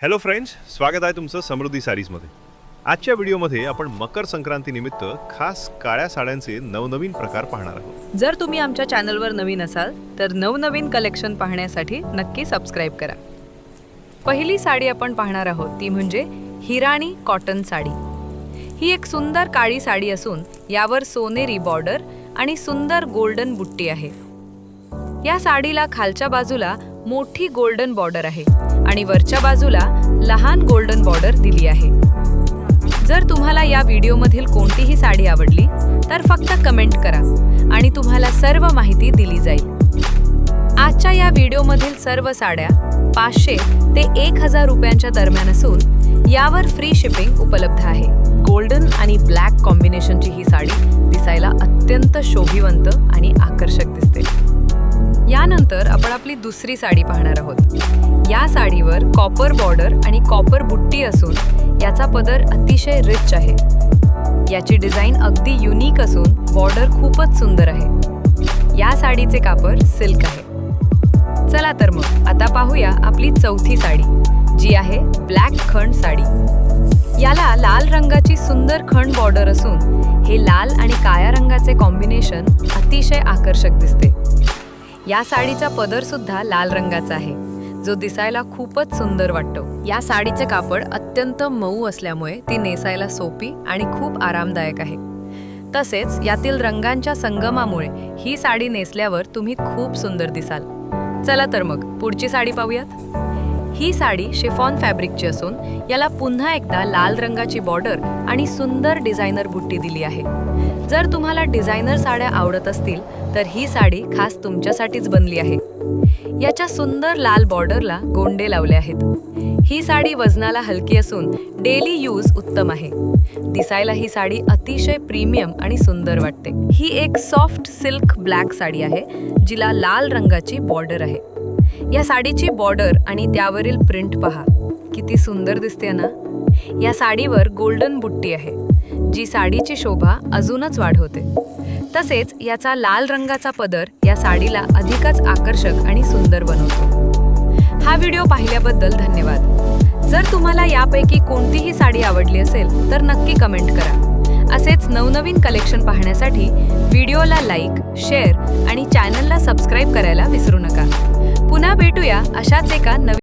Hello friends, स्वागत आहे तुमचं समृद्धी सारीजमध्ये। आजच्या व्हिडिओमध्ये आपण मकर संक्रांतीनिमित्त खास काळ्या साड्यांचे नवनवीन प्रकार पाहणार आहोत। जर तुम्ही आमच्या चॅनलवर नवीन असाल तर नवनवीन कलेक्शन पाहण्यासाठी नक्की सबस्क्राइब करा। पहिली साडी आपण पाहणार आहोत ती म्हणजे हिराणी कॉटन साडी। ही एक सुंदर काळी साडी असून यावर सोनेरी बॉर्डर आणि सुंदर गोल्डन बुट्टी आहे। या साडीला खालच्या बाजूला मोठी गोल्डन बॉर्डर आहे आणि वरच्या बाजूला लहान गोल्डन बॉर्डर दिली आहे। जर तुम्हाला या व्हिडिओमधील कोणतीही साडी आवडली तर फक्त कमेंट करा आणि तुम्हाला सर्व माहिती दिली जाईल। आजच्या या व्हिडिओमधील सर्व साड्या 500 ते 1000 रुपयांच्या दरम्यान असून यावर फ्री शिपिंग उपलब्ध आहे। गोल्डन आणि ब्लॅक कॉम्बिनेशनची ही साडी दिसायला अत्यंत शोभिवंत आणि आकर्षक दिसते। यानंतर आपण आपली दुसरी साडी पाहणार आहोत। या साडीवर कॉपर बॉर्डर आणि कॉपर बुट्टी असून याचा पदर अतिशय रिच आहे। याची डिझाइन अगदी युनिक असून बॉर्डर खूपच सुंदर आहे। या साडीचे कापड सिल्क आहे। चला तर मग आता पाहूया आपली चौथी साडी, जी आहे ब्लॅक खंड साडी। याला लाल रंगाची सुंदर खंड बॉर्डर असून हे लाल आणि काळ्या रंगाचे कॉम्बिनेशन अतिशय आकर्षक दिसते। या साडीचा पदर सुद्धा लाल रंगाचा आहे, जो दिसायला खूपच सुंदर वाटतो। या साडीचे कापड अत्यंत मऊ असल्यामुळे ती नेसायला सोपी आणि खूप आरामदायक आहे। तसेच यातील रंगांच्या संगमामुळे ही साडी नेसल्यावर तुम्ही खूप सुंदर दिसाल। चला तर मग पुढची साडी पाहूयात। ही साडी शिफॉन फॅब्रिकची असून याला पुन्हा एकदा लाल रंगाची बॉर्डर आणि सुंदर डिझायनर बुट्टी दिली आहे। जर तुम्हाला डिझायनर साड्या आवडत असतील तर ही साडी खास तुमच्यासाठीच बनली आहे। याच्या सुंदर लाल बॉर्डरला गोंडे लावले आहेत। ही साडी वजनाला हलकी असून डेली यूज उत्तम आहे। दिसायला ही साडी अतिशय प्रीमियम आणि सुंदर वाटते। ही एक सॉफ्ट सिल्क ब्लॅक साडी आहे, जिला लाल रंगाची बॉर्डर आहे। या साडीची बॉर्डर आणि त्यावरील प्रिंट पहा, किती सुंदर दिसते ना। या साडीवर गोल्डन बुट्टी आहे, जी साडीची शोभा अजूनच वाढवते। तसेच याचा लाल रंगाचा पदर या साडीला अधिकच आकर्षक आणि सुंदर बनवतो। हा व्हिडिओ पाहिल्याबद्दल धन्यवाद। जर तुम्हाला यापैकी कोणतीही साडी आवडली असेल तर नक्की कमेंट करा। असेच नवनवीन कलेक्शन पाहण्यासाठी व्हिडिओला लाईक, शेअर आणि चॅनलला सबस्क्राइब करायला विसरू नका। पुन्हा भेटूया अशाच एका नवीन